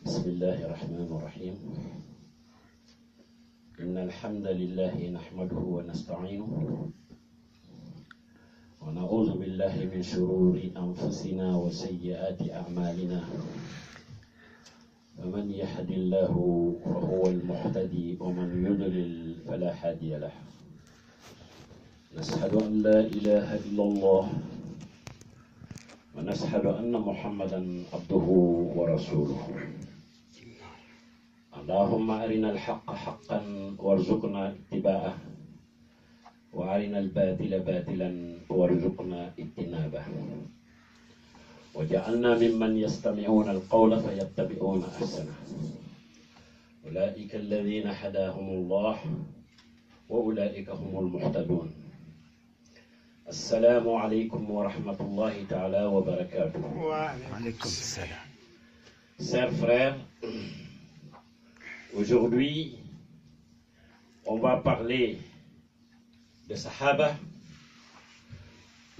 بسم الله الرحمن الرحيم إن الحمد لله نحمده ونستعينه ونعوذ بالله من شرور أنفسنا وسيئات أعمالنا فمن يهد الله فهو المهتدي ومن يضلل فلا هادي له نشهد أن لا إله إلا الله ونشهد أن محمدا عبده ورسوله اللهم أرنا الحق حقا وارزقنا اتباعه وأرنا الباطل باطلا وارزقنا اجتنابه وجعلنا ممن يستمعون القول فيتبعون أحسنه أولئك الذين هداهم الله وأولئك هم المهتدون السلام عليكم ورحمة الله تعالى وبركاته. وعليكم السلام. Chers frères, aujourd'hui, on va parler de Sahaba.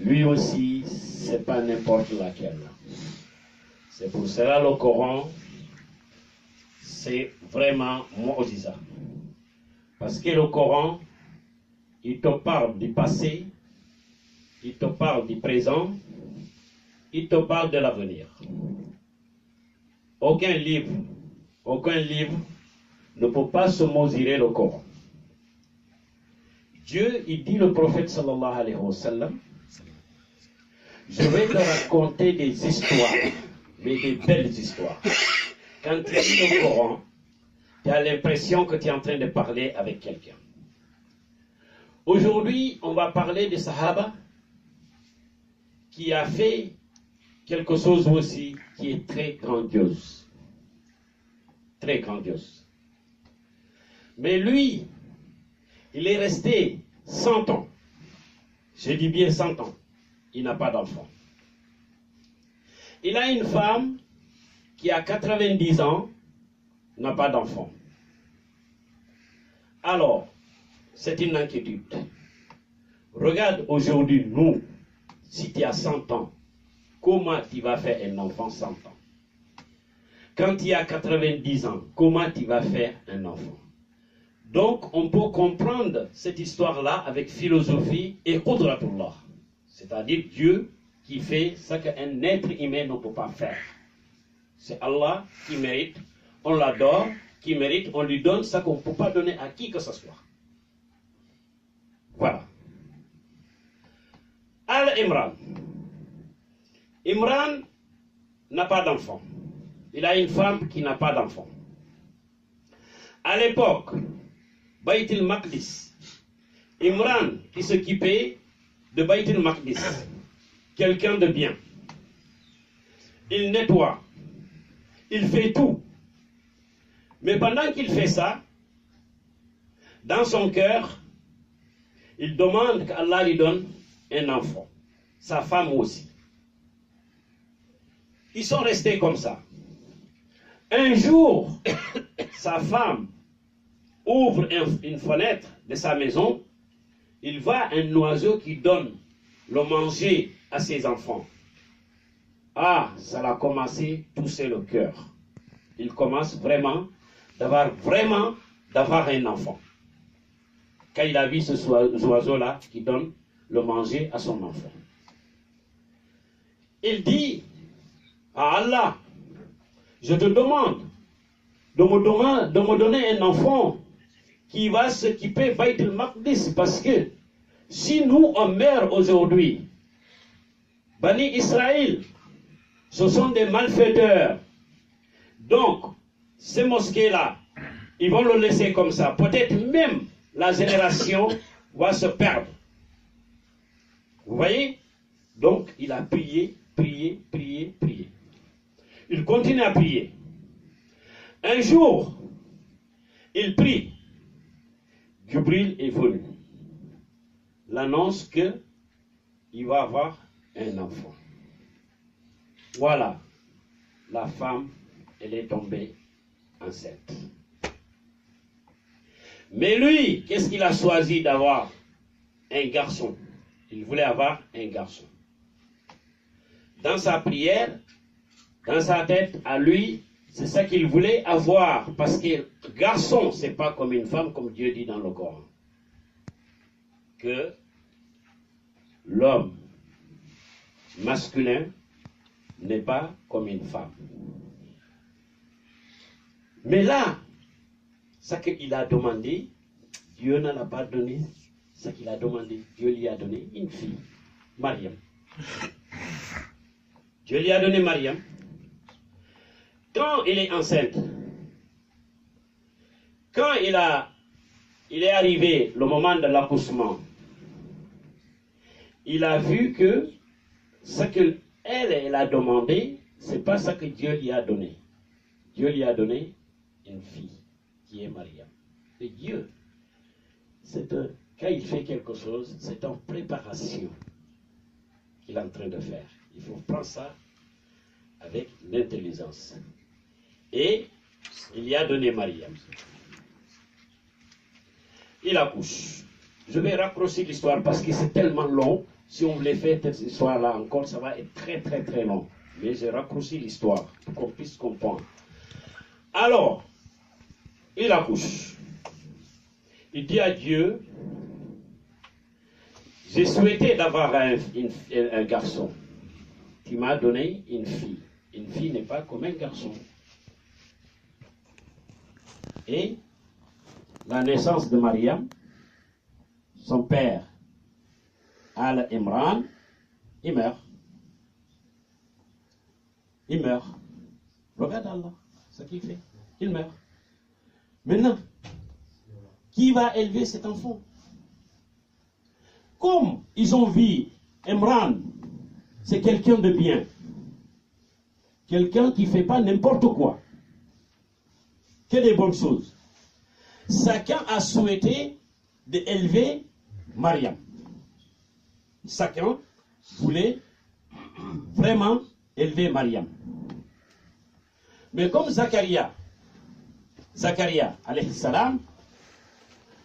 Lui aussi, c'est pas n'importe laquelle. C'est pour cela le Coran, c'est vraiment mu'jiza. Parce que le Coran, il te parle du passé, il te parle du présent, il te parle de l'avenir. Aucun livre ne peut pas se mesurer le Coran. Dieu, il dit le prophète sallallahu alayhi wa sallam, je vais te raconter des histoires, mais des belles histoires. Quand tu lis le Coran, tu as l'impression que tu es en train de parler avec quelqu'un. Aujourd'hui, on va parler de Sahaba qui a fait quelque chose aussi qui est très grandiose. Très grandiose. Mais lui, il est resté 100 ans. Je dis bien 100 ans. Il n'a pas d'enfant. Il a une femme qui a 90 ans, n'a pas d'enfant. Alors, c'est une inquiétude. Regarde aujourd'hui, nous, si tu as 100 ans, comment tu vas faire un enfant 100 ans? Quand tu as 90 ans, comment tu vas faire un enfant? Donc, on peut comprendre cette histoire-là avec philosophie et qudratullah. C'est-à-dire Dieu qui fait ce qu'un être humain ne peut pas faire. C'est Allah qui mérite, on l'adore, qui mérite, on lui donne ce qu'on ne peut pas donner à qui que ce soit. Voilà. Al-Imran. Imran n'a pas d'enfant. Il a une femme qui n'a pas d'enfant. À l'époque, Bayt al-Maqdis, Imran qui s'occupait de Bayt al-Maqdis, quelqu'un de bien. Il nettoie, il fait tout. Mais pendant qu'il fait ça, dans son cœur, il demande qu'Allah lui donne un enfant. Sa femme aussi. Ils sont restés comme ça. Un jour, sa femme ouvre une fenêtre de sa maison. Il voit un oiseau qui donne le manger à ses enfants. Ah, ça l'a commencé à toucher le cœur. Il commence vraiment d'avoir un enfant. Quand il a vu ce oiseau-là qui donne le manger à son enfant. Il dit à Allah, je te demande de me donner un enfant qui va s'occuper de Bayt al-Maqdis, parce que si nous on meurt aujourd'hui, Bani Israël, ce sont des malfaiteurs. Donc, ces mosquées-là, ils vont le laisser comme ça. Peut-être même la génération va se perdre. Vous voyez? Donc, il a prié. Il continue à prier. Un jour, il prie. Jibril est venu. L'annonce qu'il va avoir un enfant. Voilà. La femme, elle est tombée enceinte. Mais lui, qu'est-ce qu'il a choisi d'avoir? Un garçon. Il voulait avoir un garçon. Dans sa prière, dans sa tête, à lui, C'est ça qu'il voulait avoir, parce que garçon, c'est pas comme une femme, comme Dieu dit dans le Coran. Que l'homme masculin n'est pas comme une femme. Mais là, ce qu'il a demandé, Dieu n'en a pas donné ce qu'il a demandé. Dieu lui a donné une fille, Mariam. Dieu lui a donné Mariam. Quand elle est enceinte, quand il est arrivé le moment de l'accouchement, il a vu que ce qu'elle a demandé, ce n'est pas ce que Dieu lui a donné. Dieu lui a donné une fille qui est Mariam. Et Dieu, quand il fait quelque chose, c'est en préparation qu'il est en train de faire. Il faut prendre ça avec l'intelligence. Et il lui a donné Mariam. Il accouche. Je vais raccourcir l'histoire parce que c'est tellement long. Si on voulait faire cette histoire-là encore, ça va être très très très long. Mais j'ai raccourci l'histoire pour qu'on puisse comprendre. Alors, il accouche. Il dit à Dieu, j'ai souhaité d'avoir un garçon. Tu m'as donné une fille. Une fille n'est pas comme un garçon. Et la naissance de Mariam, son père, Al-Imran, il meurt. Il meurt. Regarde Allah, ce qu'il fait. Il meurt. Maintenant, qui va élever cet enfant? Comme ils ont vu Imran, c'est quelqu'un de bien. Quelqu'un qui ne fait pas n'importe quoi. Que des bonnes choses. Chacun a souhaité d'élever Mariam. Chacun voulait vraiment élever Mariam. Mais comme Zacharia, alayhi salam,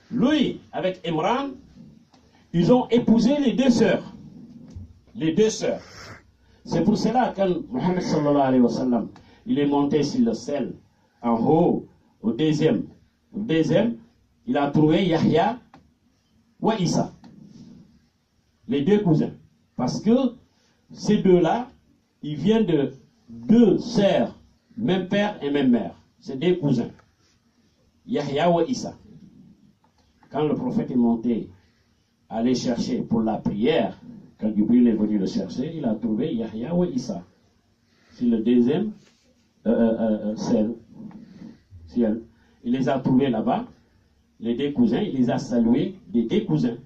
lui, avec Imran, ils ont épousé les deux sœurs. Les deux sœurs. C'est pour cela que quand Mohammed sallallahu alayhi wa sallam, il est monté sur le ciel, en haut, au deuxième, il a trouvé Yahya ou Issa. Les deux cousins. Parce que ces deux-là, ils viennent de deux sœurs, même père et même mère. C'est des cousins. Yahya ou Issa. Quand le prophète est monté, aller chercher pour la prière, quand Jibril est venu le chercher, il a trouvé Yahya ou Issa. C'est le deuxième ciel. Il les a trouvés là-bas, les deux cousins, il les a salués des deux cousins.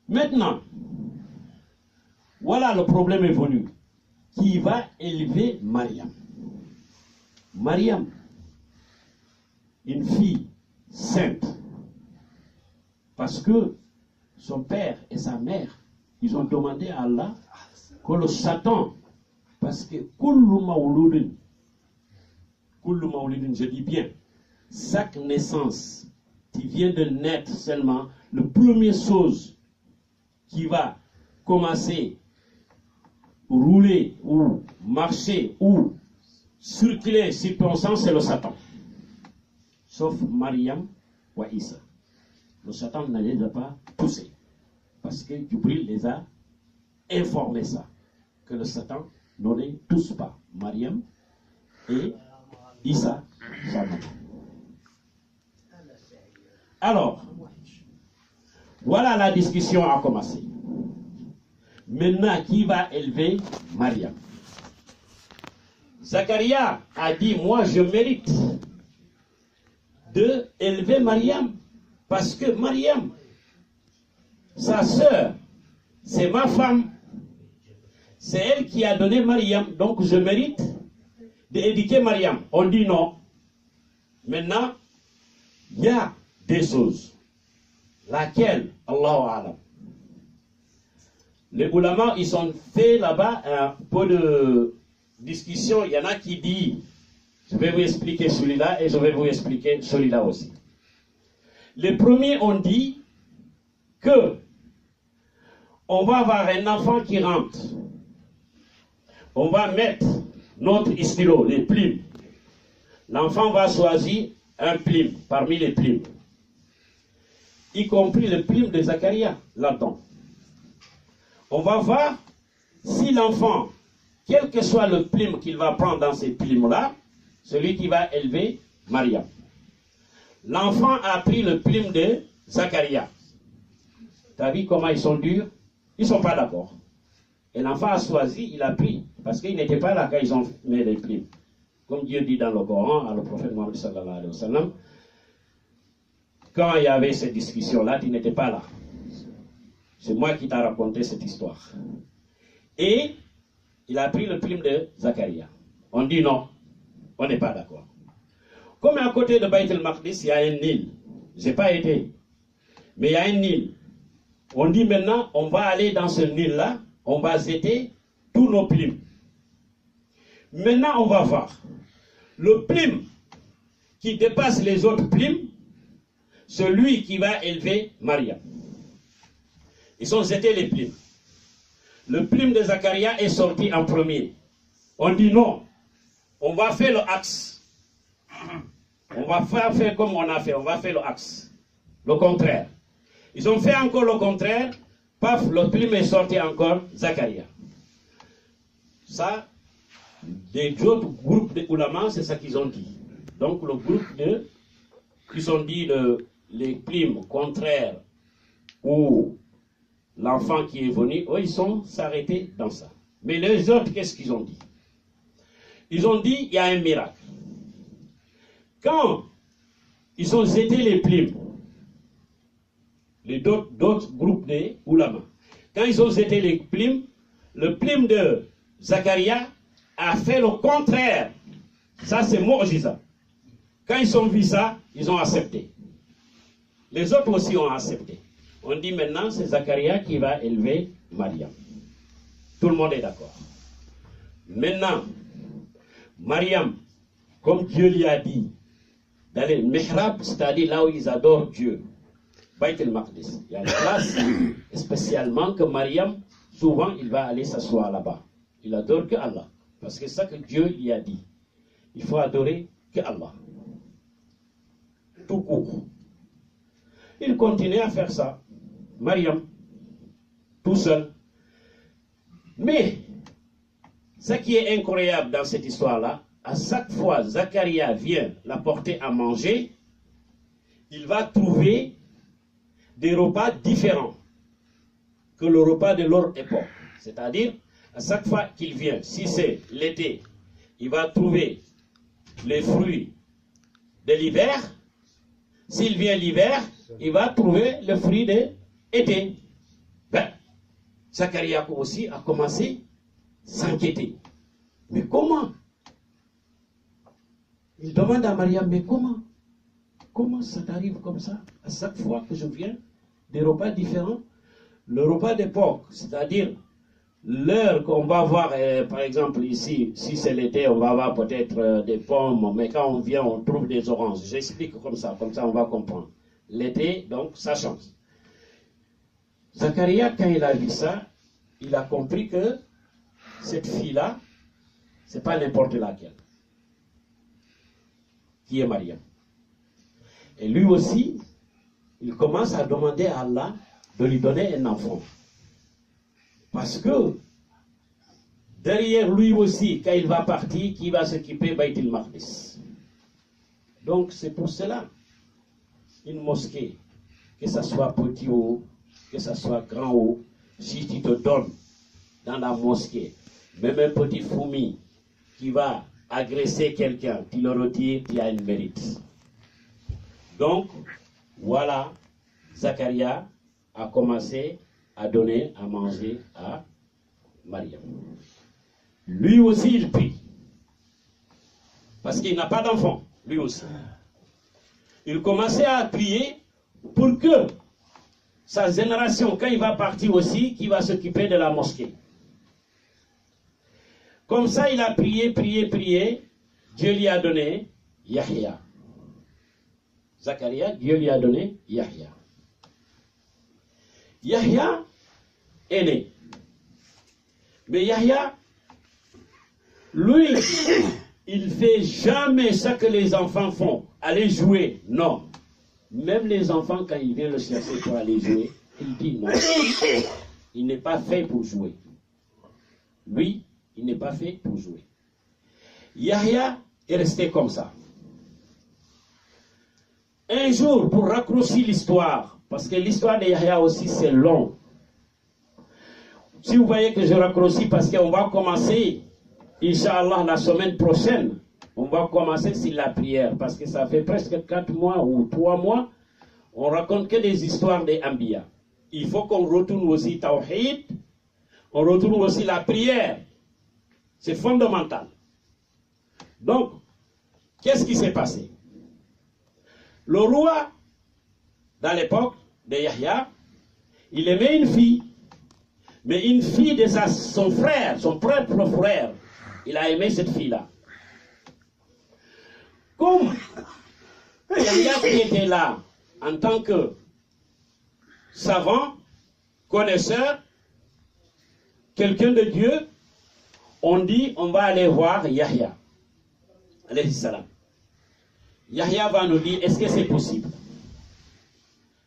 Maintenant, voilà le problème est venu. Qui va élever Mariam? Mariam, une fille sainte. Parce que son père et sa mère, ils ont demandé à Allah que le Satan, parce que kullu mawludin, je dis bien, chaque naissance qui vient de naître seulement, la première chose qui va commencer à rouler ou marcher ou circuler sur ton sang, c'est le Satan. Sauf Mariam ou Issa. Le Satan ne les a pas poussés. Parce que Jibril les a informés ça. Que le Satan ne les touche pas. Mariam et Issa, sa maman. Alors, voilà la discussion a commencé. Maintenant, qui va élever Mariam? Zacharia a dit, moi je mérite d'élever Mariam. Parce que Mariam, sa sœur, c'est ma femme. C'est elle qui a donné Mariam. Donc je mérite d'éduquer Mariam. On dit non. Maintenant, il y a des choses. Laquelle, Allahu Alam. Les oulémas, ils ont fait là-bas un peu de discussion. Il y en a qui disent, je vais vous expliquer celui-là et je vais vous expliquer celui-là aussi. Les premiers ont dit que on va avoir un enfant qui rentre. On va mettre notre stylo, les plumes. L'enfant va choisir un plume parmi les plumes, y compris le plume de Zacharia, là-dedans. On va voir si l'enfant, quel que soit le plume qu'il va prendre dans ces plumes-là, celui qui va élever Mariam. L'enfant a pris le plume de Zacharia. Tu as vu comment ils sont durs? Ils ne sont pas d'accord. Et l'enfant a choisi, il a pris, parce qu'il n'était pas là quand ils ont mis les plumes. Comme Dieu dit dans le Coran, à le prophète Mohammed sallallahu alayhi wa sallam, quand il y avait cette discussion-là, tu n'étais pas là. C'est moi qui t'ai raconté cette histoire. Et il a pris le plume de Zacharia. On dit non, on n'est pas d'accord. Comme à côté de Bayt el-Maqdis, il y a un Nil. Je n'ai pas été. Mais il y a un Nil. On dit maintenant, on va aller dans ce Nil-là, on va jeter tous nos plumes. Maintenant, on va voir. Le plume qui dépasse les autres plumes, celui qui va élever Mariam. Ils ont jeté les plumes. Le plume de Zacharia est sorti en premier. On dit non, on va faire le axe. On va faire comme on a fait, on va faire le axe. Le contraire. Ils ont fait encore le contraire. Paf, le plume est sorti encore, Zacharia. Ça, des autres groupes de oulamans, c'est ça qu'ils ont dit. Donc le groupe qui ont dit les plumes contraires ou l'enfant qui est venu, eux, ils sont s'arrêtés dans ça. Mais les autres, qu'est-ce qu'ils ont dit? Ils ont dit, il y a un miracle. Quand ils ont jeté les plumes, d'autres groupes de oulamans, quand ils ont jeté les plumes, le plume de Zacharia a fait le contraire. Ça, c'est Mo'jiza. Quand ils ont vu ça, ils ont accepté. Les autres aussi ont accepté. On dit maintenant, c'est Zacharia qui va élever Mariam. Tout le monde est d'accord. Maintenant, Mariam, comme Dieu lui a dit, dans les mihrab, c'est-à-dire là où ils adorent Dieu, Bayt el-Maqdis, il y a une place spécialement que Mariam, souvent, il va aller s'asseoir là-bas. Il adore que Allah. Parce que c'est ça que Dieu lui a dit. Il faut adorer que Allah. Tout court. Il continue à faire ça. Mariam, tout seul. Mais, ce qui est incroyable dans cette histoire-là, à chaque fois Zacharia vient la porter à manger, il va trouver des repas différents que le repas de leur époque. C'est-à-dire, à chaque fois qu'il vient, si c'est l'été, il va trouver les fruits de l'hiver. S'il vient l'hiver, il va trouver les fruits de l'été. Ben, Zacharia aussi a commencé à s'inquiéter. Mais comment? Il demande à Mariam, mais comment? Comment ça t'arrive comme ça? À chaque fois que je viens, des repas différents. Le repas d'époque, c'est-à-dire l'heure qu'on va voir, par exemple ici, si c'est l'été, on va avoir peut-être des pommes, mais quand on vient, on trouve des oranges. J'explique comme ça on va comprendre. L'été, donc, ça change. Zacharia, quand il a vu ça, il a compris que cette fille-là, c'est pas n'importe laquelle, qui est Mariam. Et lui aussi, il commence à demander à Allah de lui donner un enfant. Parce que derrière lui aussi, quand il va partir, qui va s'occuper Bayt el-Maqdis. Donc c'est pour cela, une mosquée, que ça soit petit ou que ça soit grand ou, si tu te donnes dans la mosquée, même un petit fourmi qui va agresser quelqu'un, tu le retires, tu as une mérite. Donc, voilà, Zacharia a commencé à donner à manger à Mariam. Lui aussi, il prie. Parce qu'il n'a pas d'enfant, lui aussi. Il commençait à prier pour que sa génération, quand il va partir aussi, qui va s'occuper de la mosquée. Comme ça, il a prié. Dieu lui a donné Yahya. Zacharia, Dieu lui a donné Yahya. Yahya est né. Mais Yahya, Lui, il fait jamais ce que les enfants font. Aller jouer, non. Même les enfants, quand il vient le chercher pour aller jouer, il dit non. Il n'est pas fait pour jouer. Lui, il n'est pas fait pour jouer. Yahya est resté comme ça. Un jour, pour raccourcir l'histoire, parce que l'histoire de Yahya aussi, c'est long. Si vous voyez que je raccourcis, parce qu'on va commencer, Inch'Allah, la semaine prochaine, on va commencer sur la prière, parce que ça fait presque 4 mois ou 3 mois, on raconte que des histoires des Ambiya. Il faut qu'on retourne aussi Tawhid, on retourne aussi la prière. C'est fondamental. Donc, qu'est-ce qui s'est passé? Le roi, dans l'époque de Yahya, il aimait une fille, mais une fille de son frère, son propre frère. Il a aimé cette fille-là. Comme Yahya qui était là en tant que savant, connaisseur, quelqu'un de Dieu, on dit on va aller voir Yahya, alayhi salam. Yahya va nous dire est-ce que c'est possible?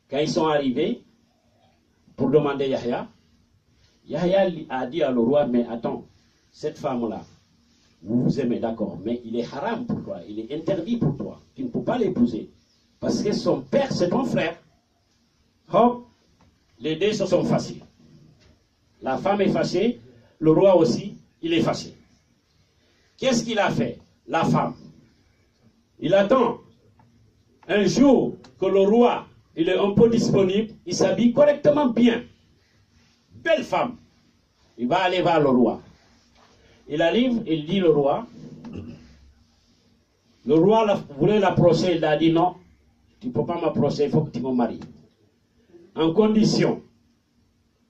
Quand ils sont arrivés pour demander Yahya, Yahya a dit à le roi, mais attends, cette femme-là, vous vous aimez, d'accord, mais il est haram pour toi, il est interdit pour toi, tu ne peux pas l'épouser, parce que son père, c'est ton frère. Hop, les deux se sont fâchés. La femme est fâchée, le roi aussi, il est fâché. Qu'est-ce qu'il a fait, la femme? Il attend un jour que le roi, il est un peu disponible, il s'habille correctement bien. Belle femme. Il va aller voir le roi. Il arrive, il dit le roi. Le roi voulait l'approcher, il a dit non, tu ne peux pas m'approcher, il faut que tu me maries. En condition,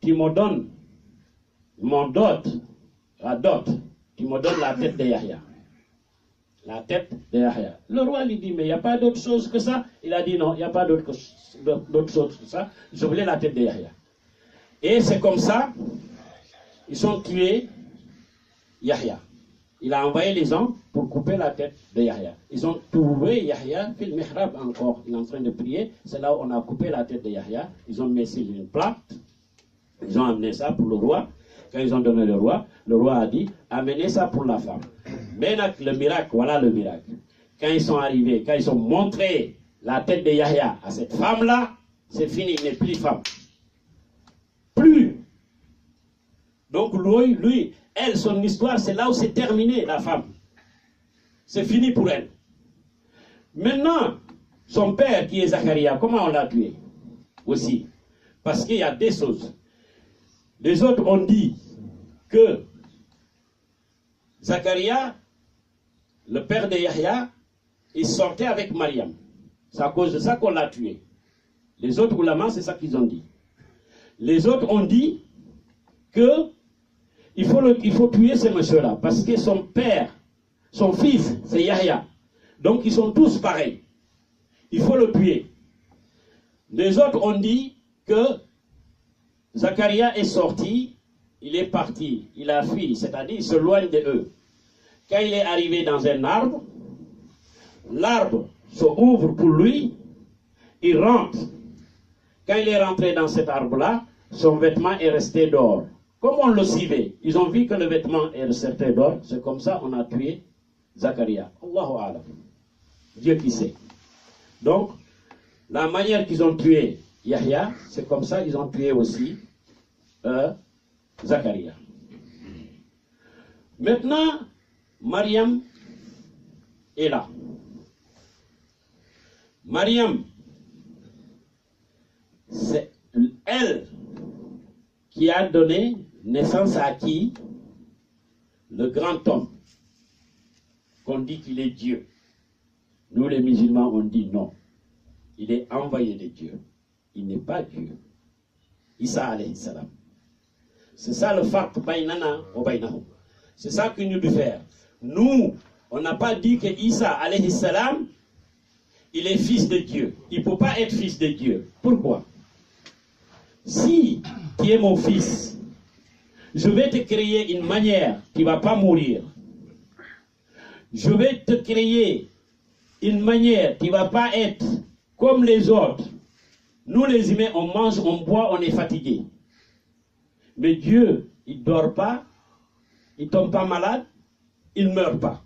tu me donnes mon dot, la dot, tu me donnes la tête de Yahya. La tête de Yahya. Le roi lui dit, mais il n'y a pas d'autre chose que ça. Il a dit non, il n'y a pas d'autre chose que ça. Je voulais la tête de Yahya. Et c'est comme ça, ils ont tué Yahya. Il a envoyé les hommes pour couper la tête de Yahya. Ils ont trouvé Yahya, fil mihrab encore, il est en train de prier. C'est là où on a coupé la tête de Yahya. Ils ont mis sur une plate. Ils ont amené ça pour le roi. Quand ils ont donné le roi a dit, amenez ça pour la femme. Maintenant, le miracle, voilà le miracle. Quand ils sont arrivés, quand ils ont montré la tête de Yahya à cette femme-là, c'est fini, il n'est plus femme. Plus. Donc lui, elle, son histoire, c'est là où c'est terminé, la femme. C'est fini pour elle. Maintenant, son père, qui est Zacharia, comment on l'a tué? Aussi. Parce qu'il y a des choses. Les autres ont dit que Zacharia, le père de Yahya, il sortait avec Mariam. C'est à cause de ça qu'on l'a tué. Les autres oulémas, c'est ça qu'ils ont dit. Les autres ont dit que il faut tuer ces messieurs-là, parce que son père, son fils, c'est Yahya. Donc ils sont tous pareils. Il faut le tuer. Les autres ont dit que Zacharia est sorti, il est parti, il a fui, c'est-à-dire il se loigne de eux. Quand il est arrivé dans un arbre, l'arbre se ouvre pour lui, il rentre. Quand il est rentré dans cet arbre-là, son vêtement est resté d'or. Comme on le suivait, ils ont vu que le vêtement est resté d'or, c'est comme ça qu'on a tué Zacharia. Allahu Alam. Dieu qui sait. Donc, la manière qu'ils ont tué Yahya, c'est comme ça qu'ils ont tué aussi Zacharia. Maintenant, Mariam est là. Mariam, c'est elle qui a donné naissance à qui? Le grand homme, qu'on dit qu'il est Dieu. Nous les musulmans, on dit non. Il est envoyé de Dieu. Il n'est pas Dieu. Isa alayhi salam. C'est ça le farq baynana wa baynahum. C'est ça que nous devons faire. Nous, on n'a pas dit que Isa alayhi salam, il est fils de Dieu. Il ne peut pas être fils de Dieu. Pourquoi? Si tu es mon fils, je vais te créer une manière, tu ne vas pas mourir. je vais te créer une manière, tu ne vas pas être comme les autres. Nous les humains, on mange, on boit, on est fatigué. Mais Dieu, il ne dort pas, il ne tombe pas malade, il ne meurt pas.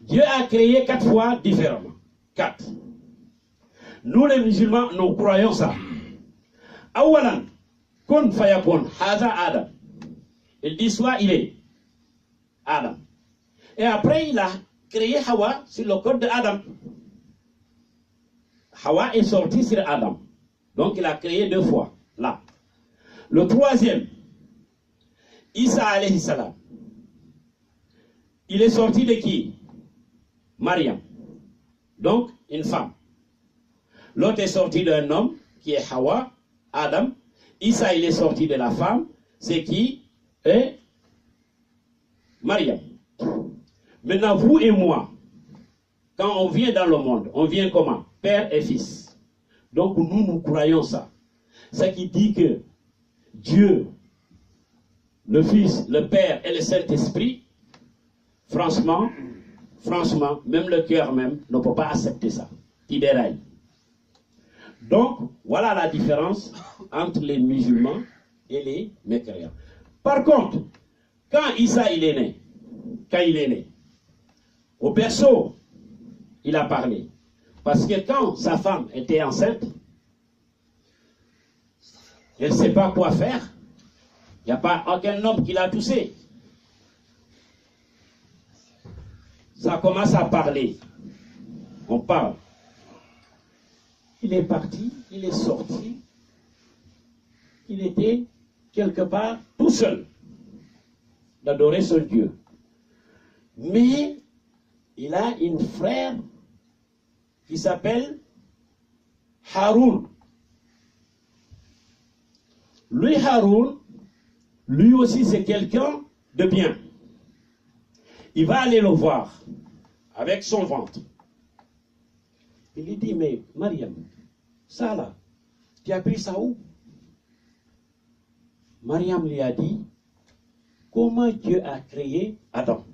Dieu a créé 4 fois différemment. 4. Nous les musulmans, nous croyons ça. Awalan, kun fayakun, haza Adam. Il dit soit il est Adam. Et après, il a créé Hawa sur le code de Adam. Hawa est sorti sur Adam. Donc il a créé 2 fois. Là. Le 3e, Isa alayhi salam. Il est sorti de qui? Mariam. Donc une femme. L'autre est sorti d'un homme qui est Hawa, Adam. Isa, il est sorti de la femme. C'est qui? Mariam. Maintenant, vous et moi, quand on vient dans le monde, on vient comment? Père et fils. Donc nous croyons ça. Ce qui dit que Dieu, le Fils, le Père et le Saint-Esprit, franchement, même le cœur même ne peut pas accepter ça. Il déraille. Donc, voilà la différence entre les musulmans et les mécréants. Par contre, quand Isa il est né, au berceau, il a parlé. Parce que quand sa femme était enceinte, elle ne sait pas quoi faire. Il n'y a pas aucun homme qui l'a touché. Ça commence à parler. On parle. Il est parti, il est sorti. Il était quelque part tout seul d'adorer son Dieu. Mais il a une frère qui s'appelle Haroun. Lui, Haroun, lui aussi c'est quelqu'un de bien. Il va aller le voir avec son ventre. Il lui dit, mais Mariam, ça là, tu as pris ça où? Mariam lui a dit, comment Dieu a créé Adam?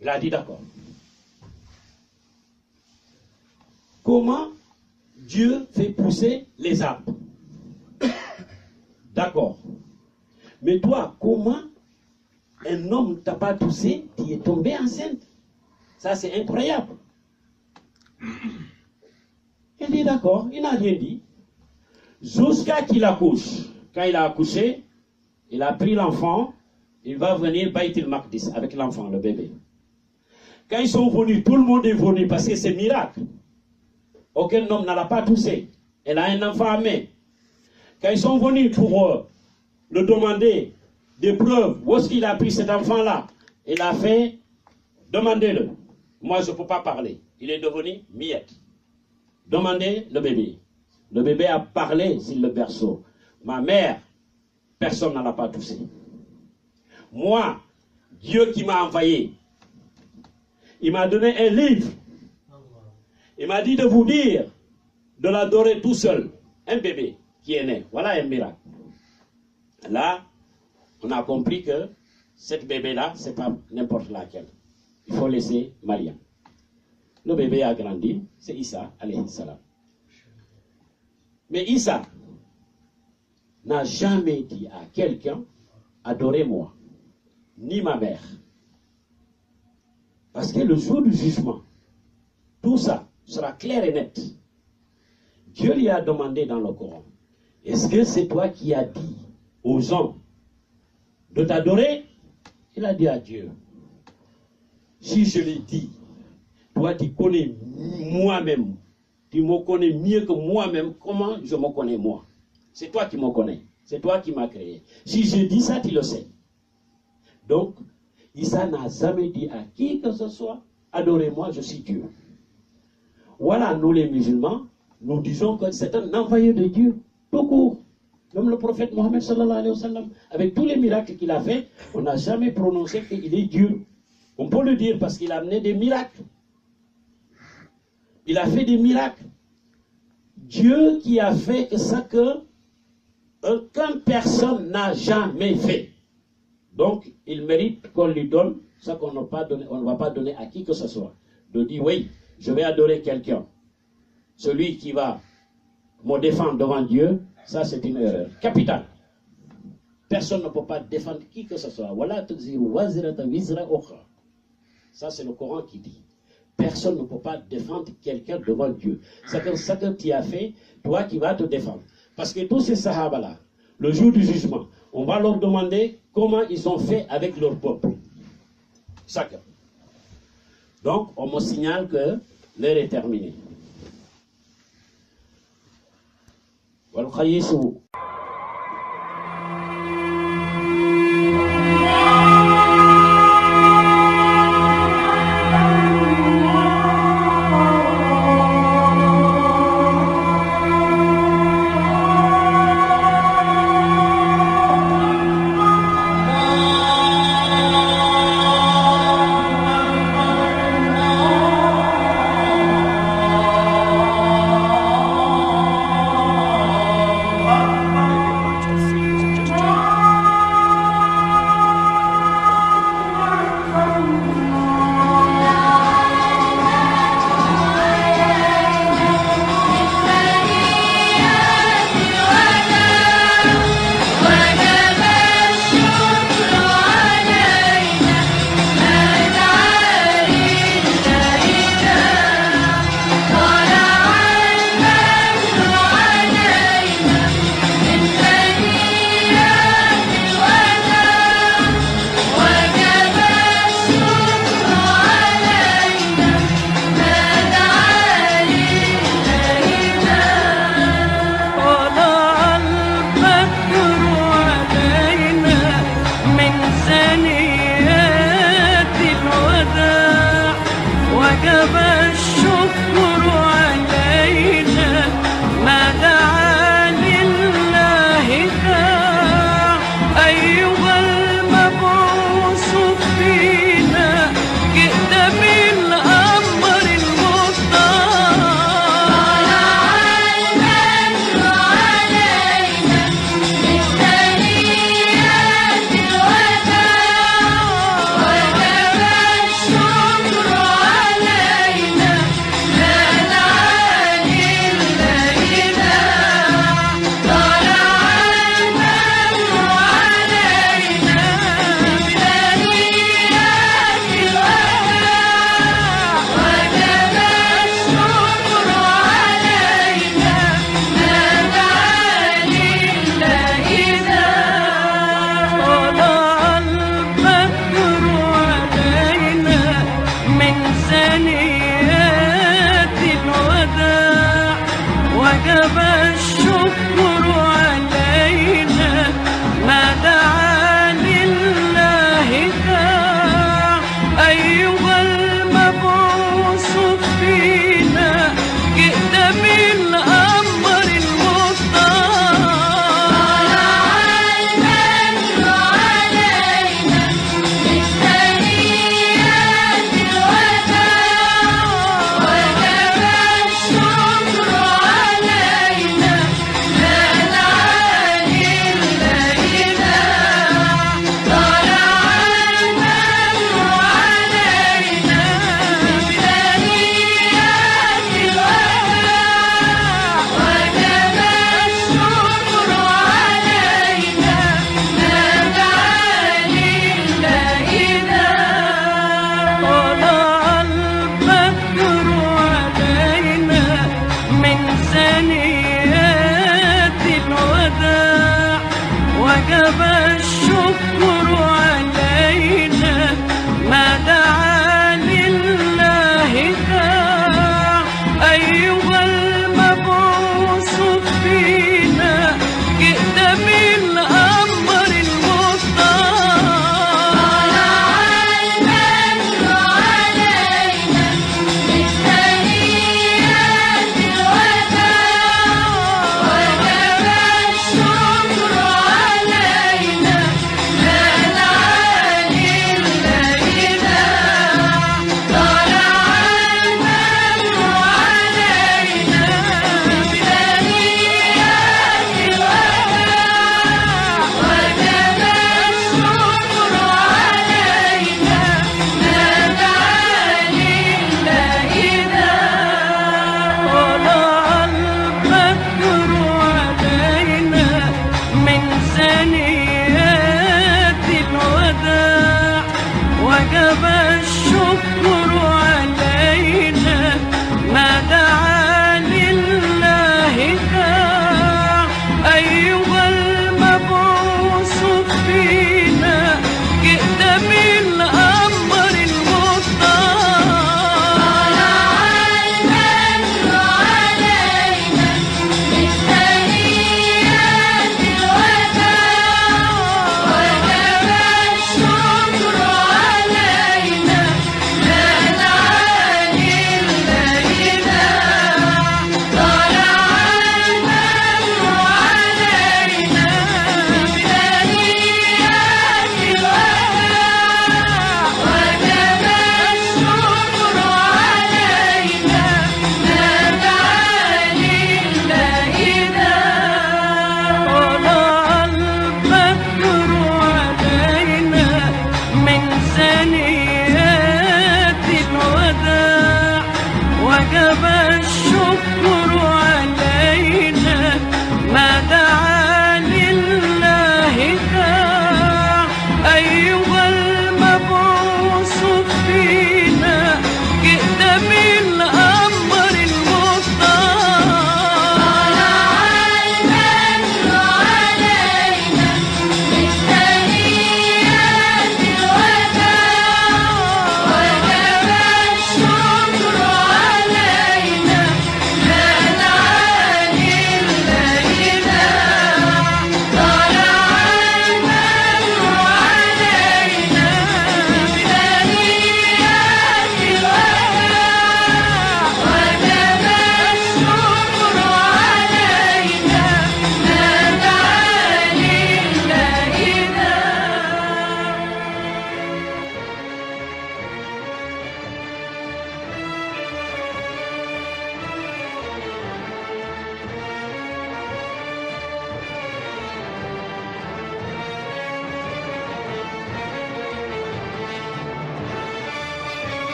Il a dit d'accord. Comment Dieu fait pousser les arbres? D'accord. Mais toi, comment un homme ne t'a pas touché, tu es tombé enceinte? Ça, c'est incroyable. Il dit d'accord, il n'a rien dit. Jusqu'à qu'il accouche. Quand il a accouché, il a pris l'enfant, il va venir Bayt el-Maqdis avec l'enfant, le bébé. Quand ils sont venus, tout le monde est venu parce que c'est miracle. Aucun homme ne l'a pas touché. Elle a un enfant à main. Quand ils sont venus pour le demander des preuves, où est-ce qu'il a pris cet enfant-là? Il a fait, demandez-le. Moi, je ne peux pas parler. Il est devenu miette. Demandez le bébé. Le bébé a parlé sur le berceau. Ma mère, personne ne l'a pas touché. Moi, Dieu qui m'a envoyé, il m'a donné un livre. Il m'a dit de vous dire de l'adorer tout seul. Un bébé qui est né. Voilà un miracle. Là, on a compris que cette bébé-là, ce n'est pas n'importe laquelle. Il faut laisser Mariam. Le bébé a grandi, c'est Isa, alayhi salam. Mais Isa n'a jamais dit à quelqu'un, adorez-moi, ni ma mère. Parce que le jour du jugement, tout ça sera clair et net. Dieu lui a demandé dans le Coran, est-ce que c'est toi qui as dit aux gens de t'adorer? Il a dit à Dieu, si je l'ai dit, toi tu connais moi-même, tu me connais mieux que moi-même, comment je me connais moi? C'est toi qui me connais, c'est toi qui m'as créé. Si je dis ça, tu le sais. Donc, Isa n'a jamais dit à qui que ce soit, adorez-moi, je suis Dieu. Voilà, nous les musulmans, nous disons que c'est un envoyé de Dieu, tout court. Même le prophète Mohammed sallallahu alayhi wa sallam, avec tous les miracles qu'il a fait, on n'a jamais prononcé qu'il est Dieu. On peut le dire parce qu'il a amené des miracles. Il a fait des miracles. Dieu qui a fait que ça que aucune personne n'a jamais fait. Donc, il mérite qu'on lui donne ça qu'on n'a pas donné, on ne va pas donner à qui que ce soit. De dire, oui, je vais adorer quelqu'un. Celui qui va me défendre devant Dieu, ça c'est une erreur capitale. Personne ne peut pas défendre qui que ce soit. Ça c'est le Coran qui dit. Personne ne peut pas défendre quelqu'un devant Dieu. C'est comme ça que tu as fait, toi qui vas te défendre. Parce que tous ces Sahaba-là, le jour du jugement, on va leur demander comment ils ont fait avec leur peuple. Chacun. Donc, on me signale que l'heure est terminée. وجب الشكر